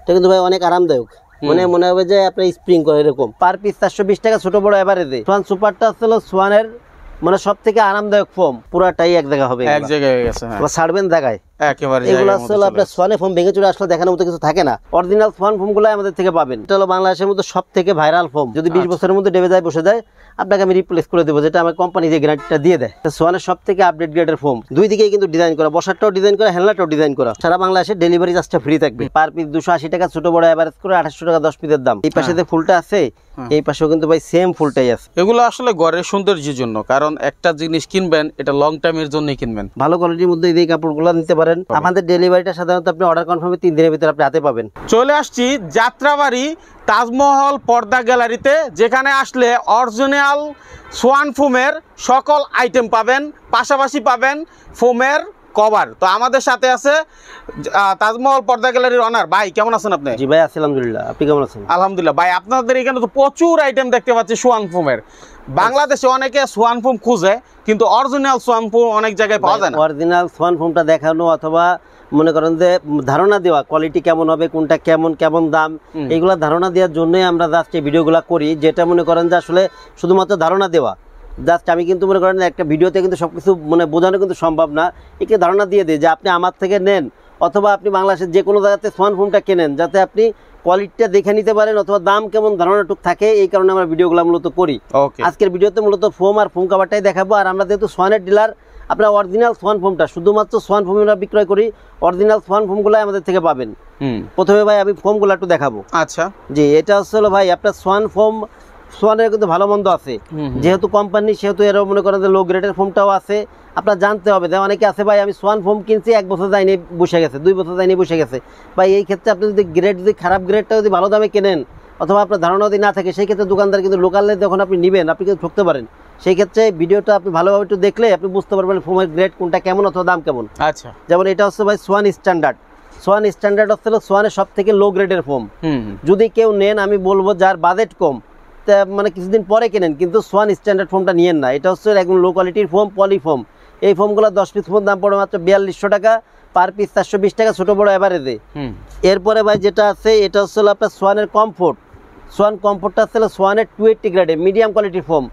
এটা কিন্তু ভাই অনেক আরামদায়ক, মনে হবে যে আপনার স্প্রিং করে এরকম। পার পিস 420 টাকা ছোট বড় এভারেজে। সোয়ান সুপারটা হলো সোয়ানের মানে সব থেকে আরামদায়ক ফোম, পুরাটাই এক জায়গা হবে, এক জায়গায় হয়ে গেছে। হ্যাঁ, ছাড়বেন জায়গায় একেবারে। এগুলো আসলে আপনার সোয়ানে ফোম ভেঙে চুরে আসলে দেখানোর মতো কিছু থাকে না। অরিজিনাল সোয়ান ফোম গুলো আমাদের থেকে পাবেন। এটা হলো বাংলাদেশের মধ্যে সব থেকে ভাইরাল ফোম। যদি 20 বছরের মধ্যে ডেবে যায় বসে যায়, আপনাকে আমি রিপ্লেস করে দেবো, যেটা আমার কোম্পানি যে গ্যারান্টিটা দিয়ে দেয়। সোয়ানের সব থেকে আপডেট গ্রেডের ফোম, দুই দিকেই কিন্তু ডিজাইন করা, বসারটাও ডিজাইন করা, হ্যান্ডলারটাও ডিজাইন করা। সারা বাংলাদেশে ডেলিভারি চার্জটা ফ্রি থাকবে। পার পিস 280 টাকা ছোট বড় এভারেজ করে 2800 টাকা 10 পিসের দাম। এই পাশে যে ফুলটা আছে, এই পাশেও কিন্তু ভাই সেম ফুলটাই আছে। এগুলো আসলে ঘরের সৌন্দর্যের জন্য, কারণ একটা জিনিস কিনবেন এটা লং টাইমের জন্যই কিনবেন। ভালো কোয়ালিটির মধ্যে এই কাপড়গুলো নিতে পারেন। আমাদের ডেলিভারিটা সাধারণত আপনি অর্ডার কনফার্মে 3 দিনের ভিতরে আপনি হাতে পাবেন। চলে আসছি যাত্রাবাড়ি তাজমহল পর্দা গ্যালারিতে, যেখানে আসলে অরিজিনাল সোয়ান ফোমের সকল আইটেম পাবেন, পাশাপাশি পাবেন ফোমের কভার। তো আমাদের সাথে আছে তাজমহল পর্দা গ্যালারির অনার ভাই। কেমন আছেন আপনি? জি ভাই, আলহামদুলিল্লাহ। আপনি কেমন আছেন? আলহামদুলিল্লাহ। ভাই, আপনাদের এখানে তো প্রচুর আইটেম দেখতে পাচ্ছি সোয়ান ফোমের। বাংলাদেশে অনেকে সোয়ান ফোম খুঁজে, কিন্তু অরিজিনাল সোয়ান ফোম অনেক জায়গায় পাওয়া যায় না। অরিজিনাল সোয়ান ফোমটা দেখানো অথবা মনে করেন যে ধারণা দেওয়া, কোয়ালিটি কেমন হবে, কোনটা কেমন কেমন দাম, এইগুলা ধারণা দেওয়ার জন্যই আমরা জাস্ট এই ভিডিওগুলো করি। যেটা মনে করেন যে আসলে শুধুমাত্র ধারণা দেওয়া, জাস্ট আমি কিন্তু মনে করেন একটা ভিডিওতে কিন্তু সবকিছু মানে বোঝানো কিন্তু সম্ভব না। একটু ধারণা দিয়ে দিই যে আপনি আমার থেকে নেন অথবা আপনি বাংলাদেশের যে কোনো জায়গাতে সোয়ান ফোমটা কেনেন, যাতে আপনি কোয়ালিটিটা দেখে নিতে পারেন অথবা দাম কেমন ধারণাটুক থাকে। এই কারণে আমরা ভিডিওগুলো মূলত করি। আজকের ভিডিওতে মূলত ফোম আর ফোম কাভারটাই দেখাবো। আর আমরা যেহেতু সোয়ানের ডিলার, আপনার অরিজিনাল সোয়ান ফোমটা শুধুমাত্র সোয়ান ফোম আমরা বিক্রয় করি, অরিজিনাল সোয়ান ফোমগুলো আমাদের থেকে পাবেন। প্রথমে ভাই আমি ফোমগুলো একটু দেখাবো। আচ্ছা জি, এটা হচ্ছে ভাই আপনার সোয়ান ফোম। সোয়ানের কিন্তু ভালো মন্দ আছে, যেহেতু কোম্পানি সেহেতু এরও মনে করেন যে লো গ্রেডের ফোমটাও আছে। আপনার জানতে হবে যে অনেকে আছে ভাই আমি সোয়ান ফোম কিনছি 1 বছর যায়নি বসে গেছে, 2 বছর যায়নি বসে গেছে। ভাই এই ক্ষেত্রে আপনি যদি গ্রেড, যদি খারাপ গ্রেডটা যদি ভালো দামে কেনেন অথবা আপনার ধারণা যদি না থাকে, সেই ক্ষেত্রে দোকানদার কিন্তু লোকালে যখন আপনি নেবেন আপনি কিন্তু ঠকতে পারেন। সেই ক্ষেত্রে ভিডিওটা আপনি ভালোভাবে একটু দেখলে আপনি বুঝতে পারবেন ফোমের গ্রেড কোনটা কেমন অথবা দাম কেমন। আচ্ছা, যেমন এটা হচ্ছে ভাই সোয়ান স্ট্যান্ডার্ড। সোয়ান স্ট্যান্ডার্ড হচ্ছে সোয়ানের সব থেকে লো গ্রেডের ফোম। যদি কেউ নেন, আমি বলবো যার বাজেট কম, মানে কিছুদিন পরে কেনেন, কিন্তু সোয়ান স্ট্যান্ডার্ড ফোমটা নিয়েন না। এটা হচ্ছে একদম লো কোয়ালিটির ফোম, পলি ফোম। এই ফোমগুলো 10 পিস ফোম দাম পড়ে মাত্র 4200 টাকা, পার পিস 420 টাকা ছোট বড় এভারেজে। এরপরে ভাই যেটা আছে এটা হচ্ছে আপনার সোয়ানের কমফোর্ট। সোয়ান কমফোর্টটা হচ্ছে সোয়ানের 280 গ্রেডের মিডিয়াম কোয়ালিটির ফোম।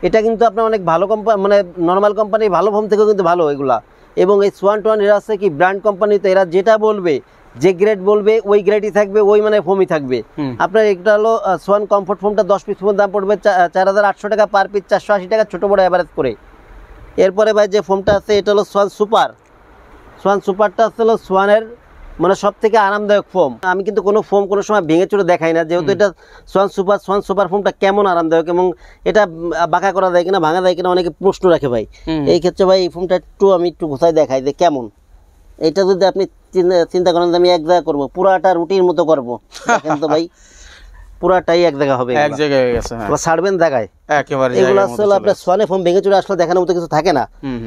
এটা কিন্তু আপনার অনেক ভালো কোম্পানি, মানে নর্মাল কোম্পানির ভালো ফোম থেকেও কিন্তু ভালো এগুলা। এবং এই সোয়ান টোয়ান এরা আছে কি ব্র্যান্ড কোম্পানিতে, এরা যেটা বলবে, যে গ্রেড বলবে ওই গ্রেডই থাকবে, ওই মানে ফোমই থাকবে। আপনার এটা হলো সোয়ান কমফোর্ট ফোমটা 10 পিস ফোমের দাম পড়বে 4800 টাকা, পার পিস 480 টাকা ছোট বড় এভারেজ করে। এরপরে ভাই যে ফোমটা আছে এটা হলো সোয়ান সুপার। সোয়ান সুপারটা হলো সোয়ানের মানে সব থেকে আরামদায়ক ফোম। আমি কিন্তু কোনো ফোম কোনো সময় ভেঙে চুরে দেখাই না, যেহেতু এটা সোয়ান সুপার। সোয়ান সুপার ফোমটা কেমন আরামদায়ক এবং এটা বাঁকা করা যায় কিনা, ভাঙা যায় কিনা, অনেকে প্রশ্ন রাখে ভাই। এই ক্ষেত্রে ভাই এই ফোমটা আমি একটু গোছায় দেখাই যে কেমন। এটা যদি আপনি চিন্তা করেন যে আমি এক জায়গা করবো, পুরাটা রুটির মতো করবো, দেখেন তো ভাই পুরাটাই এক জায়গা হবে, এক জায়গায় হয়ে গেছে। ছাড়বেন জায়গায় একেবারে। এগুলো আসলে আপনার সোয়ানে ফোম ভেঙে চুরে আসলে দেখানোর মতো কিছু থাকে না।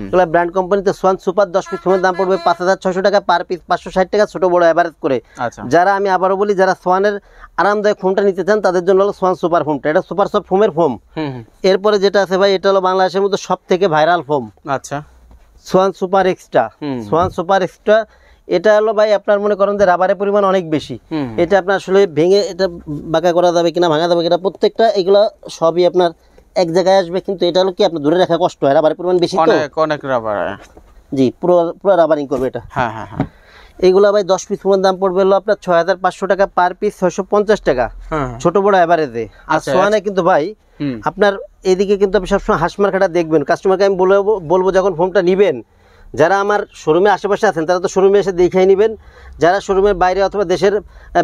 এগুলো ব্র্যান্ড কোম্পানিতে সোয়ান সুপার 10 পিস ফোমের দাম পড়বে 5600 টাকা, পার পিস 560 টাকা ছোট বড় এভারেজ করে। যারা আমি আবারও বলি, যারা সোয়ানের আরামদায়ক ফোমটা নিতে চান তাদের জন্য হলো সোয়ান সুপার ফোমটা। এটা সুপার সফট ফোমের ফোম। এরপরে যেটা আছে ভাই এটা হলো বাংলাদেশের মধ্যে সব থেকে ভাইরাল ফোম। আচ্ছা, Swan super extra. Swan super extra এটা হলো ভাই আপনার মনে করেন যে রাবারের পরিমাণ অনেক বেশি। এটা আপনার আসলে ভেঙে এটা বাঁকা করা যাবে কিনা, ভাঙা যাবে কিনা, প্রত্যেকটা এগুলো সবই আপনার এক জায়গায় আসবে। কিন্তু এটা হলো কি আপনার ধরে রাখা কষ্ট হয়, রাবারের পরিমাণ বেশি তো অনেক রাবার। জি, পুরো রাবারিং করবে এটা। হ্যাঁ হ্যাঁ হ্যাঁ। এইগুলো ভাই 10 পিস ফোমের দাম পড়বে হলো আপনার 6500 টাকা, পার পিস 650 টাকা ছোট বড় এভারেজে। আর সোয়ানে কিন্তু ভাই আপনার এদিকে কিন্তু আপনি সবসময় হাসমার্কাটা দেখবেন। কাস্টমারকে আমি বলবো যখন ফোনটা নেবেন, যারা আমার শোরুমের আশেপাশে আছেন তারা তো শোরুমে এসে দেখেই নেবেন। যারা শোরুমের বাইরে অথবা দেশের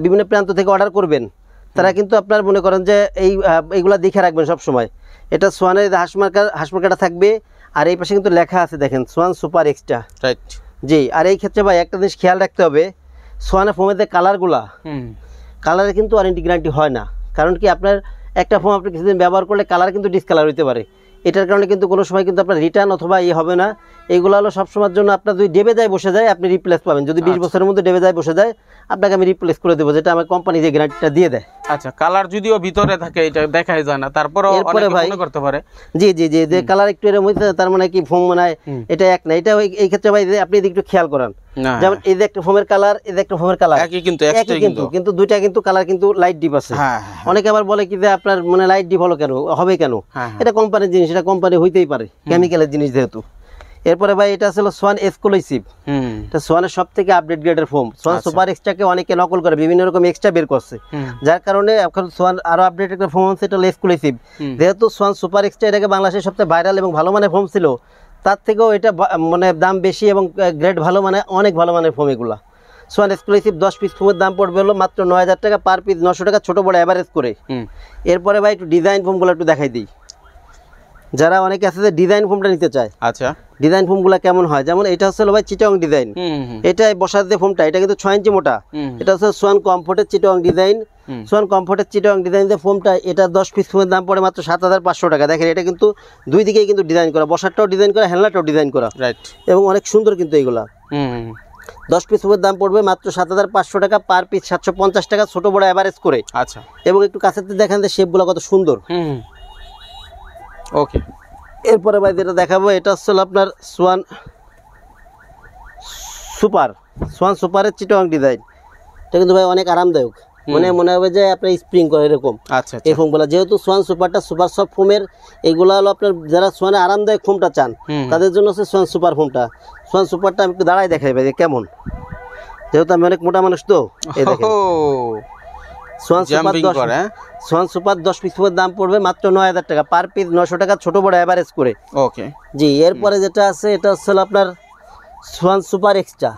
বিভিন্ন প্রান্ত থেকে অর্ডার করবেন, তারা কিন্তু আপনার মনে করেন যে এইগুলা দেখে রাখবেন সব সময়। এটা সোয়ানের হাসমার্কাটা থাকবে, আর এই পাশে কিন্তু লেখা আছে দেখেন সোয়ান সুপার এক্সট্রা। রাইট জি। আর এই ক্ষেত্রে ভাই একটা জিনিস খেয়াল রাখতে হবে, সোয়ানের ফোমের যে কালারগুলা, কালারে কিন্তু ওয়ারেন্টি গ্যারান্টি হয় না। কারণ কি আপনার একটা ফোম আপনি কিছুদিন ব্যবহার করলে কালার কিন্তু ডিসকালার হতে পারে। এটার কারণে কিন্তু কোনো সময় কিন্তু আপনার রিটার্ন অথবা হবে না। এইগুলো হলো সবসময়ের জন্য আপনার যদি ডেবে যায় বসে যায় আপনি রিপ্লেস পাবেন। যদি 20 বছরের মধ্যে ডেবে যায় বসে যায় আপনাকে আমি রিপ্লেস করে দেবো, যেটা আমার কোম্পানি যে গ্যারান্টিটা দিয়ে দেয়। আচ্ছা, কালার যদিও ভিতরে থাকে এটা দেখাই যায় না, তারপরেও এরপরে অনেকে ভাই মনে করতে পারে। জি জি জি, যে কালার একটু এরকম হইছে তার মানে কি ফোম মনে হয় এটা এক না। এটা এই ক্ষেত্রে ভাই যে আপনি একটু খেয়াল করেন, না, যেমন এই যে একটা ফোমের কালার, এই যে একটা ফোমের কালার একই কিন্তু একই এক্সট্রা কিন্তু, কিন্তু দুইটা কিন্তু কালার কিন্তু লাইট ডিপ আছে। হ্যাঁ, অনেকে আবার বলে কি যে আপনার মানে লাইট ডিপ হলো কেন, হবে কেন? হ্যাঁ, এটা কোম্পানির জিনিস, এটা কোম্পানি হইতেই পারে, কেমিক্যালের জিনিস যেহেতু। এরপরে ভাই এটা ছিল সোয়ান এক্সক্লুসিভ, এটা সোয়ানের সব থেকে আপডেট গ্রেডের ফোম। সোয়ান সুপার এক্সট্রাকে অনেকে নকল করে বিভিন্ন রকম এক্সট্রা বের করছে, যার কারণে এখন সোয়ান আরো আপডেট একটা ফোম আছে, এটা হলো এক্সক্লুসিভ। যেহেতু সোয়ান সুপার এক্সট্রা এটাকে বাংলাদেশের সবচেয়ে ভাইরাল এবং ভালো মানের ফোম ছিল, তার থেকেও এটা মানে দাম বেশি এবং গ্রেড ভালো, মানে অনেক ভালো মানের ফোম এগুলা। সোয়ান এক্সক্লুসিভ 10 পিস ফোমের দাম পড়বে হলো মাত্র 9000 টাকা পার পিস, 900 টাকা ছোট বড় এভারেজ করে। এরপরে ভাই একটু ডিজাইন ফোমগুলো একটু দেখাই দিই, যারা অনেকে আছে যে ডিজাইন ফোমটা নিতে চায়। আচ্ছা, ডিজাইন ফোমগুলো কেমন হয়, যেমন এটা হচ্ছে ভাই চিটং ডিজাইন, এটা বসার যে ফোমটা এটা কিন্তু 6 ইঞ্চি মোটা। এটা হচ্ছে সোয়ান কমফোর্টের চিটং ডিজাইন। সোয়ান কমফোর্টের চিটং ডিজাইন যে ফোমটা, এটা 10 পিস ফোমের দাম পড়ে মাত্র 7500 টাকা। দেখেন এটা কিন্তু দুই দিকেই কিন্তু ডিজাইন করা, বসারটাও ডিজাইন করা, হ্যান্ডলারটাও ডিজাইন করা, রাইট, এবং অনেক সুন্দর কিন্তু এইগুলা। 10 পিস ফোমের দাম পড়বে মাত্র 7500 টাকা পার পিস, 750 টাকা ছোট বড় এভারেজ করে। আচ্ছা, এবং একটু কাছেতে দেখেন যে শেপগুলো কত সুন্দর। ওকে, এরপরে ভাই যেটা দেখাবো এটা হচ্ছে আপনার সোয়ান সুপার, সোয়ান সুপারের চিটং ডিজাইন। এটা কিন্তু ভাই অনেক আরামদায়ক, মনে হবে যে আপনার স্প্রিং করে এরকম। আচ্ছা, এই ফোমগুলো যেহেতু সোয়ান সুপারটা সুপার সফট ফোমের, এইগুলো হলো আপনার যারা সোয়ানের আরামদায়ক ফোমটা চান তাদের জন্য হচ্ছে সোয়ান সুপার ফোমটা। সোয়ান সুপারটা আমি একটু দাঁড়াই দেখাই ভাই কেমন, যেহেতু আমি অনেক মোটা মানুষ তো। এই দেখেন সোয়ান সুপার 10 পিস ফোমের দাম পড়বে মাত্র 9000 টাকা পার পিস, 900 টাকা ছোট বড় এভারেজ করে। ওকে জি, এরপরে যেটা আছে এটা হচ্ছে আপনার Swan super extra.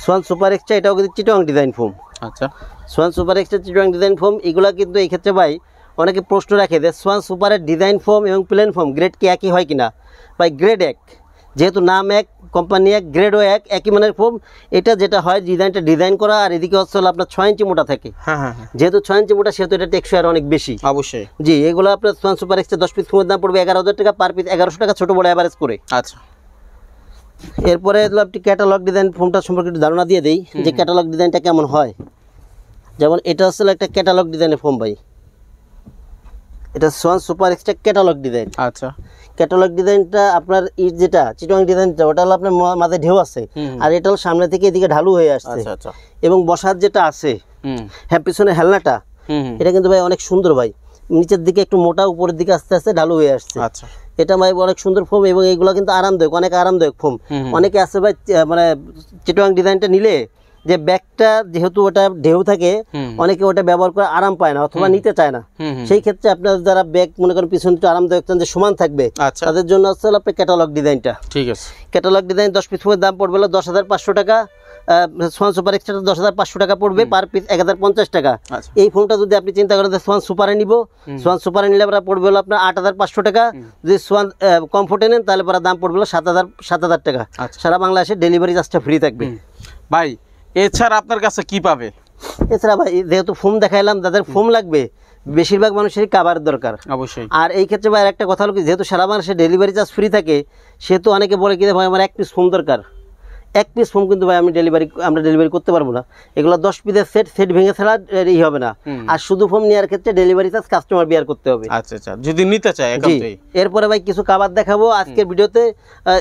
Swan super extra এটাও কিন্তু চিটং ডিজাইন ফোম। আচ্ছা, সোয়ান সুপার এক্সট্রা চিটং ডিজাইন ফোম এগুলা কিন্তু এই ক্ষেত্রে ভাই অনেকে প্রশ্ন রাখে যে সোয়ান সুপারের ডিজাইন ফোম এবং প্লেন ফোম গ্রেড কি একই হয় কিনা। ভাই গ্রেড এক, যেহেতু নাম এক, কোম্পানি এক, গ্রেডও এক, একই মানের ফোম। এটা যেটা হয় ডিজাইনটা ডিজাইন করা, আর এদিকে হচ্ছে আপনার 6 ইঞ্চি মোটা থাকে। যেহেতু 6 ইঞ্চি মোটা সেহেতু এটা টেকসই আর অনেক বেশি। অবশ্যই। জি, এগুলো আপনার সোয়ান সুপার এক্সট্রা 10 পিস ফোমের দাম পড়বে 11000 টাকা পার পিস, 1100 টাকা ছোট বড় এভারেজ করে। আচ্ছা, এরপরে আপনি ক্যাটালগ ডিজাইন ফোমটা সম্পর্কে একটু ধারণা দিয়ে দেই যে ক্যাটালগ ডিজাইনটা কেমন হয়। যেমন এটা হচ্ছে একটা ক্যাটালগ ডিজাইনের ফোম ভাই, এটা Schwann super extra catalogue design. আচ্ছা, ক্যাটালগ ডিজাইনটা আপনার যেটা চিটং ডিজাইনটা ওটা হলো আপনার মাঝে ঢেউ আছে, আর এটা হলো সামনে থেকে এদিকে ঢালু হয়ে আসছে। আচ্ছা, এবং বসার যেটা আছে, হ্যাঁ পিছনে হেলনাটা, এটা কিন্তু ভাই অনেক সুন্দর ভাই, নিচের দিকে একটু মোটা, উপরের দিকে আস্তে আস্তে ঢালু হয়ে আসছে। আচ্ছা, এটা ভাই অনেক সুন্দর ফোম, এবং এইগুলো কিন্তু আরামদায়ক, অনেক আরামদায়ক ফোম। অনেকে আছে ভাই মানে চিটং ডিজাইনটা নিলে যে ব্যাগটা যেহেতু ওটা ঢেউ থাকে, অনেকে ওটা ব্যবহার করে আরাম পায় না অথবা নিতে চায় না। সেই ক্ষেত্রে আপনার যারা ব্যাগ মনে করেন পিছনে একটু আরামদায়ক চান যে সমান থাকবে, তাদের জন্য হচ্ছে আপনার ক্যাটালগ ডিজাইনটা। ঠিক আছে, ক্যাটালগ ডিজাইন 10 পিস ফোমের দাম পড়বে 10500 টাকা। সোয়ান সুপার এক্সট্রা 10500 টাকা পড়বে পার পিস, 1050 টাকা। এই ফোনটা যদি আপনি চিন্তা করেন যে সোয়ান সুপারে নিব, সোয়ান সুপারে নিলে পড়বে হলো আপনার 8500 টাকা। যদি সোয়ান কমফোর্টে নেন তাহলে পরে দাম পড়বে হলো 7000 টাকা। সারা বাংলাদেশে ডেলিভারি চার্জটা ফ্রি থাকবে। ভাই এছাড়া আপনার কাছে কি পাবে? এছাড়া ভাই যেহেতু ফোম দেখাইলাম, যাদের ফোম লাগবে বেশিরভাগ মানুষেরই কাভার দরকার অবশ্যই। আর এই ক্ষেত্রে ভাই একটা কথা হলো কি, যেহেতু সারা বাংলাদেশে ডেলিভারি চার্জ ফ্রি থাকে, সেহেতু অনেকে বলে কি ভাই আমার 1 পিস ফোম দরকার। 1 পিস ফোম কিন্তু ভাই আমরা ডেলিভারি করতে পারবো না। এগুলো 10 পিসের সেট ভেঙে ছাড়া ই হবে না। আর শুধু ফোম নেওয়ার ক্ষেত্রে ডেলিভারি চার্জ কাস্টমার বিয়ার করতে হবে। আচ্ছা, যদি নিতে চায় একান্তই। এরপরে ভাই কিছু কাভার দেখাবো আজকের ভিডিওতে।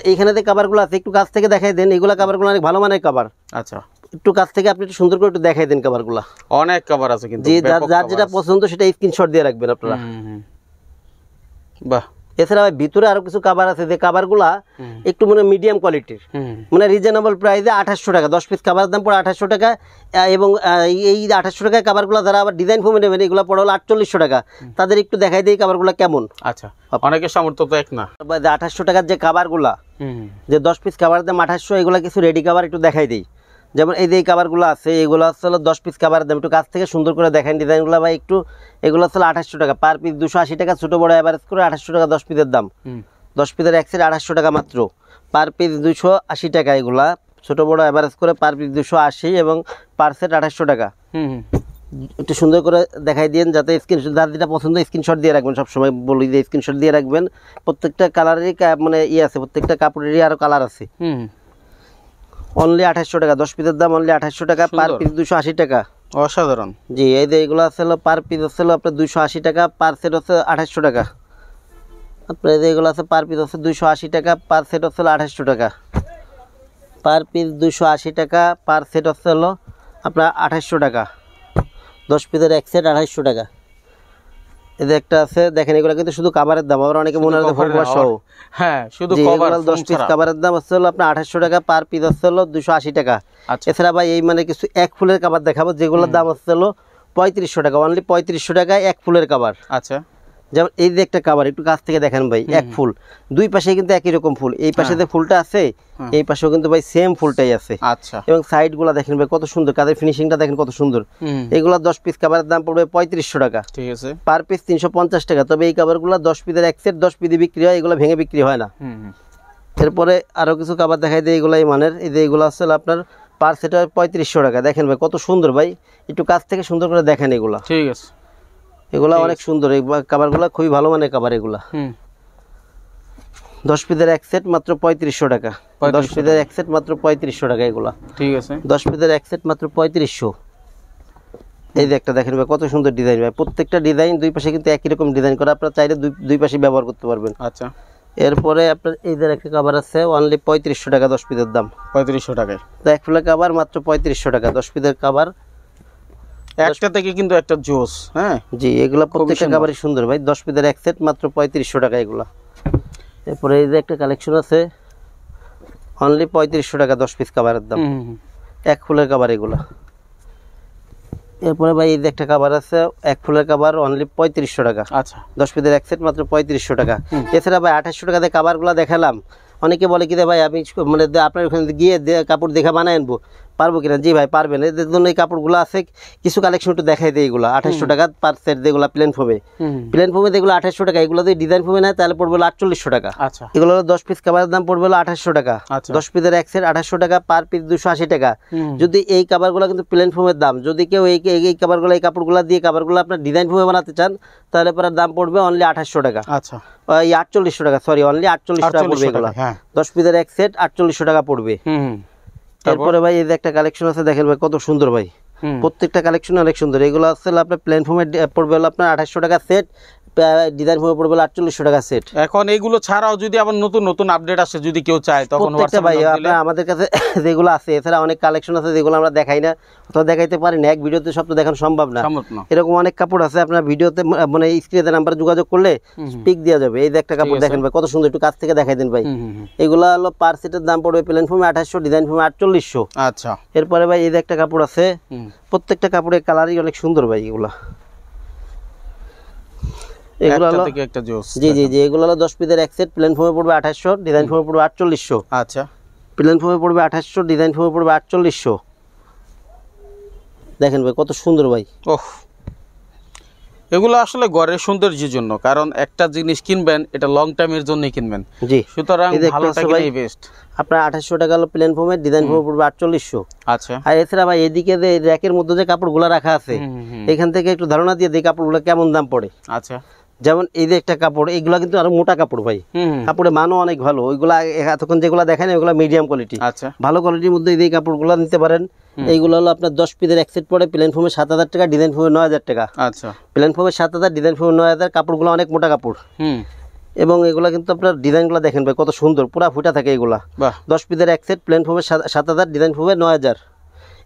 এইখানে যে কাভারগুলো আছে একটু কাছ থেকে দেখাই দেন, এগুলো কাভারগুলো অনেক ভালো মানের কাভার। আচ্ছা, একটু কাছ থেকে আপনি একটু সুন্দর করে একটু দেখাই দেন কাভারগুলো। অনেক কাভার আছে কিন্তু, জি, যার যেটা পছন্দ সেটা স্ক্রিনশট দিয়ে রাখবেন আপনারা। বাহ। এছাড়া ভিতরে আরো কিছু কাভার আছে, যে কাভারগুলা একটু মানে মিডিয়াম কোয়ালিটির, মানে রিজনেবল প্রাইসে 2800 টাকা। 10 পিস কাভার দাম পড়ে 2800 টাকা। এবং এই 2800 টাকায় কাভারগুলো যারা আবার ডিজাইন ফোমে নেবেন, এগুলো পড়ে হলো 4800 টাকা। তাদের একটু দেখাই দিই কাভারগুলো কেমন। আচ্ছা, অনেকের সামর্থ্য তো এক না। 2800 টাকার যে কাভারগুলা, যে 10 পিস কাভার দাম 2800, এগুলা কিছু রেডি কাভার একটু দেখাই দিই। যেমন এই যে এই কাভারগুলো আছে, এগুলো হলো 10 পিস কাভার দাম, একটু কাছ থেকে সুন্দর করে দেখেন ডিজাইনগুলো ভাই একটু। এগুলো হচ্ছে 2800 টাকা পার পিস, 280 টাকা ছোট বড় এভারেজ করে 2800 টাকা 10 পিসের দাম। 10 পিসের এক সেট 2800 টাকা মাত্র, পার পিস 280 টাকা। এগুলা ছোট বড় এভারেজ করে পার পিস 280 এবং পার সেট 2800 টাকা। একটু সুন্দর করে দেখাই দিন, যাতে স্ক্রিনশট, যার যেটা পছন্দ স্ক্রিনশট দিয়ে রাখবেন। সবসময় বলি যে স্ক্রিনশট দিয়ে রাখবেন। প্রত্যেকটা কালারেরই মানে আছে, প্রত্যেকটা কাপড়েরই আরো কালার আছে। অনলি 2800 টাকা, 10 পিসের দাম অনলি 2800 টাকা, পার পিস 280 টাকা। অসাধারণ। জি, এই যে এগুলো আছে হলো পার পিস আছে হলো আপনার 280 টাকা, পার সেট হচ্ছে 2800 টাকা। আপনার এই যে এগুলো আছে পার পিস হচ্ছে 280 টাকা, পার সেট হচ্ছে হলো 2800 টাকা। পার পিস 280 টাকা, পার সেট হচ্ছে হলো আপনার 2800 টাকা। 10 পিসের এক সেট 2800 টাকা। এই যে একটা আছে দেখেন, এগুলো কিন্তু শুধু কভারের দাম, আবার অনেকে মনে হয় ফোম কভার সহ। হ্যাঁ, শুধু জি, কভার এগুলো 10 পিস কভারের দাম হচ্ছে হলো আপনার 2800 টাকা, পার পিস হচ্ছে হলো 280 টাকা। আচ্ছা, এছাড়া ভাই এই মানে কিছু এক ফুলের কভার দেখাবো, যেগুলোর দাম হচ্ছে হলো 3500 টাকা, অনলি 3500 টাকায় এক ফুলের কভার। আচ্ছা, যেমন এই যে একটা কভার একটু কাছ থেকে দেখেন ভাই, এক ফুল, দুই পাশে কিন্তু একই রকম ফুল, এই পাশে যে ফুলটা আছে এই পাশেও কিন্তু ভাই সেম ফুলটাই আছে। আচ্ছা, এবং সাইড গুলা দেখেন ভাই কত সুন্দর, কাদের ফিনিশিংটা দেখেন কত সুন্দর। এগুলা 10 পিস কভারের দাম পড়বে 3500 টাকা, ঠিক আছে, পার পিস 350 টাকা। তবে এই কভারগুলো 10 পিসের এক সেট 10 পিস বিক্রি হয়, এগুলো ভেঙে বিক্রি হয় না। এরপরে আরো কিছু কভার দেখাই দিই, এগুলো এই মানের। এই যে এগুলো আসলে আপনার পার সেট হয় 3500 টাকা। দেখেন ভাই কত সুন্দর ভাই, একটু কাছ থেকে সুন্দর করে দেখেন এগুলা, ঠিক আছে, এগুলা অনেক সুন্দর। এই কভারগুলো খুবই ভালো মানের কভার এগুলা। 10 পিসের এক সেট মাত্র 3500 টাকা। 10 পিসের এক সেট মাত্র 3500 টাকা এগুলা, ঠিক আছে, 10 পিসের এক সেট মাত্র 3500। এই যে একটা দেখেন ভাই কত সুন্দর ডিজাইন ভাই, প্রত্যেকটা ডিজাইন দুই পাশে কিন্তু একই রকম ডিজাইন করা, আপনারা চাইলে দুই পাশে ব্যবহার করতে পারবেন। আচ্ছা, এরপরে আপনার এই যে একটা কভার আছে অনলি 3500 টাকা, 10 পিসের দাম 3500 টাকায়। তো এক ফুলের কভার মাত্র 3500 টাকা, 10 পিসের কভার। একটা থেকে কিন্তু একটা জোস। হ্যাঁ, জি, এগুলা প্রত্যেকটা কভারই সুন্দর ভাই, 10 পিসের এক সেট মাত্র 3500 টাকা এগুলা। এরপরে এই যে একটা কালেকশন আছে অনলি 3500 টাকা, 10 পিস কভারের দাম, এক ফুলের কভার এগুলা। এরপরে ভাই এই যে একটা কভার আছে এক ফুলের কভার অনলি 3500 টাকা। আচ্ছা, 10 পিসের এক সেট মাত্র 3500 টাকা। এছাড়া ভাই 2800 টাকা দিয়ে কভারগুলো দেখালাম, অনেকে বলে কি রে ভাই আমি মানে আপনার ওখানে গিয়ে কাপড় দেখা বানায় আনবো, পারবো কিনা? জি ভাই পারবেন, এদের জন্য এই কাপড়গুলো আছে। কিছু কালেকশন একটু দেখাই দেয়, এগুলো 2800 টাকা পার সেট, যেগুলো প্লেন ফোমে, প্লেন ফোমে যেগুলো 2800 টাকা, এগুলো যদি ডিজাইন ফোমে নেয় তাহলে পড়বে 4800 টাকা। আচ্ছা, এগুলো 10 পিস কভারের দাম পড়বে 2800 টাকা। 10 পিসের এক সেট 2800 টাকা, পার পিস 280 টাকা। যদি এই কাভারগুলো কিন্তু প্লেন ফোমের দাম, যদি কেউ এই কাভারগুলো এই কাপড়গুলো দিয়ে কাভারগুলো আপনার ডিজাইন ফোমে বানাতে চান তাহলে পরে দাম পড়বে অনলি 2800 টাকা। আচ্ছা, এই 4800 টাকা, সরি অনলি 4800 টাকা পড়বে এগুলো। 10 পিসের এক সেট 4800 টাকা পড়বে। তারপরে ভাই এই যে একটা কালেকশন আছে দেখেন ভাই কত সুন্দর ভাই, প্রত্যেকটা কালেকশন অনেক সুন্দর। এগুলো আছে আপনার প্লেন ফোমে পড়বে হলো আপনার 2800 টাকা সেট, ডিজাইন ফোমে পড়বে 4800 টাকা সেট। এখন এইগুলো ছাড়াও যদি আবার নতুন নতুন আপডেট আসে, যদি কেউ চায় তখন প্রত্যেকটা ভাই আপনার আমাদের কাছে যেগুলো আছে, এছাড়া অনেক কালেকশন আছে যেগুলো আমরা দেখাই না, অথবা দেখাইতে পারি না, এক ভিডিওতে সব তো দেখানো সম্ভব না। এরকম অনেক কাপড় আছে, আপনার ভিডিওতে মানে স্ক্রিনে নাম্বার যোগাযোগ করলে পিক দেওয়া যাবে। এই যে একটা কাপড় দেখেন ভাই কত সুন্দর, একটু কাছ থেকে দেখাই দেন ভাই। এগুলো হলো পার সেটের দাম পড়বে প্লেন ফোমে 2800, ডিজাইন ফোমে 4800। আচ্ছা, এরপরে ভাই এই যে একটা কাপড় আছে, প্রত্যেকটা কাপড়ের কালারই অনেক সুন্দর ভাই এগুলা। এগুলো হলো একটা জোস। জি জি জি, এগুলো হলো 10 পিসের এক সেট, প্লেন ফোমে পড়বে 2800, ডিজাইন ফোমে পড়বে 4800। আচ্ছা, প্লেন ফোমে পড়বে 2800, ডিজাইন ফোমে পড়বে 4800। দেখেন ভাই কত সুন্দর ভাই। ওহ, এগুলো আসলে ঘরের সৌন্দর্যের জন্য, কারণ একটা জিনিস কিনবেন এটা লং টাইমের জন্যই কিনবেন। জি, সুতরাং ভালোটা কিনেই বেস্ট। আপনার 2800 টাকা হলো প্লেন ফোমে, ডিজাইন ফোমে পড়বে 4800। আচ্ছা, আর এছাড়া ভাই এদিকে যে র্যাকের মধ্যে যে কাপড়গুলো রাখা আছে, এখান থেকে একটু ধারণা দিয়ে দিই কাপড়গুলো কেমন দাম পড়ে। আচ্ছা, যেমন এই যে একটা কাপড়, এগুলো কিন্তু আরো মোটা কাপড় ভাই, কাপড়ের মানও অনেক ভালো। ওইগুলা এতক্ষণ যেগুলো দেখেন ওইগুলো মিডিয়াম কোয়ালিটি। আচ্ছা, ভালো কোয়ালিটির মধ্যে এই কাপড়গুলো নিতে পারেন। এইগুলো হলো আপনার 10 পিসের এক সেট পড়ে, প্লেন ফোমে 7000 টাকা, ডিজাইন ফোমে 9000 টাকা। আচ্ছা, প্লেন ফোমে 7000, ডিজাইন ফোমে 9000। কাপড়গুলো অনেক মোটা কাপড়, এবং এগুলা কিন্তু আপনার ডিজাইনগুলো দেখেন ভাই কত সুন্দর, পুরা ফুটা থাকে এগুলা। 10 পিসের এক সেট, প্লেন ফোমে 7000, ডিজাইন ফোমে 9000।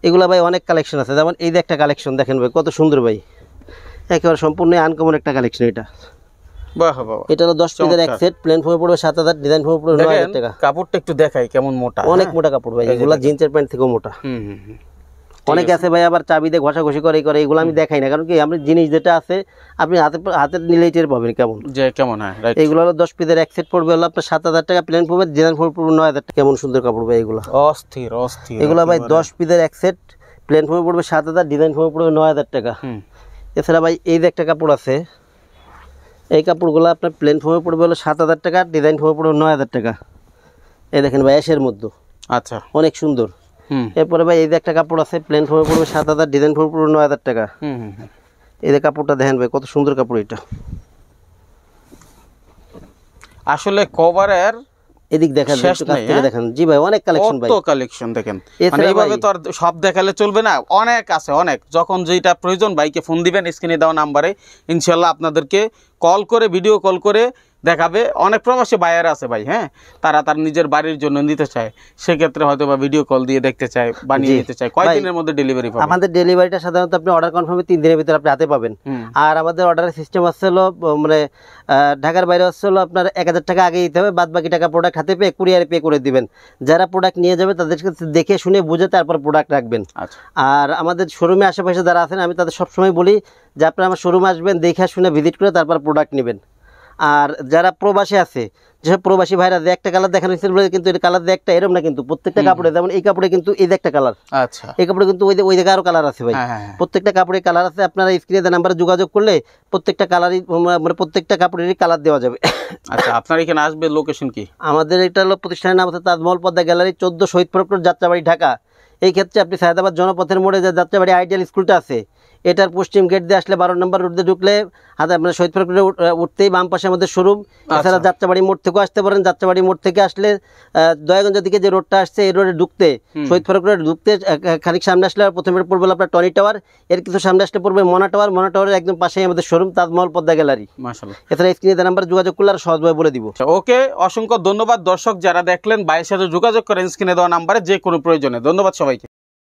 এগুলা ভাই অনেক কালেকশন আছে। যেমন এই যে একটা কালেকশন দেখেন ভাই কত সুন্দর ভাই, একেবারে সম্পূর্ণ আনকমন একটা কালেকশন এটা। বাহ বাহ, এটা হলো 10 পিসের এক সেট, প্লেন ফোমে পড়বে 7000, ডিজাইন ফোমে পড়বে 9000 টাকা। কাপড়টা একটু দেখাই কেমন মোটা, অনেক মোটা কাপড় ভাই এগুলা, জিন্সের প্যান্ট থেকেও মোটা। অনেকে আছে ভাই আবার চাবি দিয়ে ঘষাঘষি করে এগুলো আমি দেখাই না, কারণ কি আমরা জিনিস যেটা আছে আপনি হাতে নিলেই টের পাবেন কেমন যে কেমন। হ্যাঁ, রাইট। এগুলো হলো 10 পিসের এক সেট পড়বে হলো আপনার 7000 টাকা, প্লেন ফোমে, ডিজাইন ফোমে পড়বে 9000 টাকা। কেমন সুন্দর কাপড় ভাই এগুলো, অস্থির অস্থির। এগুলো ভাই 10 পিসের এক সেট, প্লেন ফোমে পড়বে 7000, ডিজাইন ফোমে পড়বে 9000 টাকা। এছাড়া ভাই এই যে একটা কাপড় আছে, এই কাপড়গুলো আপনার প্লেন ফোমে পড়বে হলো 7000 টাকা, ডিজাইন ফোমে পড়বে 9000 টাকা। এই দেখেন ভাই অ্যাশের মধ্যে, আচ্ছা, অনেক সুন্দর। এরপরে ভাই এই যে একটা কাপড় আছে, প্লেন ফোমে পড়বে 7000, ডিজাইন ফোমে পড়বে 9000 টাকা। এই যে কাপড়টা দেখেন ভাই কত সুন্দর কাপড় এটা। আসলে কভারের এদিক দেখান, শেষ একটু কাছ নেই, থেকে হ্যাঁ? দেখান। জি ভাই, অনেক কালেকশন ভাই, কত কালেকশন দেখেন, এছাড়া মানে এইভাবে ভাই- তো আর সব দেখালে চলবে না, অনেক আছে অনেক। যখন যেটা প্রয়োজন ভাইকে ফোন দিবেন স্ক্রিনে দেওয়া নাম্বারে, ইনশাল্লাহ আপনাদেরকে কল করে, ভিডিও কল করে দেখাবে। অনেক প্রবাসী বায়ার আছে ভাই, হ্যাঁ, তারা তার নিজের বাড়ির জন্য নিতে চায়, সেক্ষেত্রে হয়তো বা ভিডিও কল দিয়ে দেখতে চায়, বানিয়ে জি। নিতে চায়। ভাই, কয়দিনের মধ্যে ডেলিভারি পাবে? আমাদের ডেলিভারিটা সাধারণত আপনি অর্ডার কনফার্মে 3 দিনের ভিতরে আপনি হাতে পাবেন। আর আমাদের অর্ডারের সিস্টেম হচ্ছে হলো মানে ঢাকার বাইরে হচ্ছে হলো আপনার 1000 টাকা আগে দিতে হবে, বাদ বাকি টাকা প্রোডাক্ট হাতে পেয়ে কুরিয়ারে পে করে দিবেন। যারা প্রোডাক্ট নিয়ে যাবে তাদের কাছে দেখে শুনে বুঝে তারপর প্রোডাক্ট রাখবেন। আচ্ছা, আর আমাদের শোরুমে আশেপাশে যারা আছেন, আমি তাদের সবসময় বলি যে আপনারা আমার শোরুমে আসবেন, দেখে শুনে ভিজিট করে তারপর প্রোডাক্ট নেবেন। আর যারা প্রবাসী আছে, যেসব প্রবাসী ভাইরা যে একটা কালার দেখানো হয়েছিল বলে কিন্তু এটা কালার একটা এরকম না, কিন্তু প্রত্যেকটা কাপড়ে, যেমন এই কাপড়ে কিন্তু এই যে একটা কালার, আচ্ছা, এই কাপড়ে কিন্তু ওই জায়গায় আরো কালার আছে ভাই। হ্যাঁ, হ্যাঁ, হ্যাঁ। প্রত্যেকটা কাপড়ে কালার আছে, আপনারা স্ক্রিনে দেওয়া নাম্বারে যোগাযোগ করলে প্রত্যেকটা কালারই মানে প্রত্যেকটা কাপড়েরই কালার দেওয়া যাবে। আচ্ছা, আপনার এখানে আসবে লোকেশন কি? আমাদের এটা হলো প্রতিষ্ঠানের নাম হচ্ছে তাজমহল পদ্মা গ্যালারি, 14 শহীদ ফরক রোড, যাত্রাবাড়ি, ঢাকা। এই ক্ষেত্রে আপনি সায়দাবাদ জনপথের মোড়ে যে যাত্রাবাড়ি আইডিয়াল স্কুলটা আছে, এটার পশ্চিম গেট দিয়ে আসলে 12 নম্বর রোড দিয়ে ঢুকলে মানে শহীদ ফরক রোডে উঠতেই বাম পাশে আমাদের শোরুম। এছাড়া যাত্রাবাড়ি মোড় থেকেও আসতে পারেন। যাত্রাবাড়ি মোড় থেকে আসলে দয়াগঞ্জের দিকে যে রোডটা আসছে, এই রোডে ঢুকতে, শহীদ ফরক রোডে ঢুকতে খানিক সামনে আসলে প্রথমে পড়বে আপনার টনি টাওয়ার, এর কিছু সামনে আসলে পড়বে মনা টাওয়ার। মনা টাওয়ারের একদম পাশেই আমাদের শোরুম তাজমহল পদ্মা গ্যালারি। মাশাআল্লাহ। এছাড়া স্ক্রিনে দেওয়া নাম্বার যোগাযোগ করলে আর সহজভাবে বলে দিব। ওকে, অসংখ্য ধন্যবাদ দর্শক যারা দেখলেন। ভাইয়ের সাথে যোগাযোগ করেন স্ক্রিনে দেওয়া নাম্বারে যে কোনো প্রয়োজনে। ধন্যবাদ সবাইকে।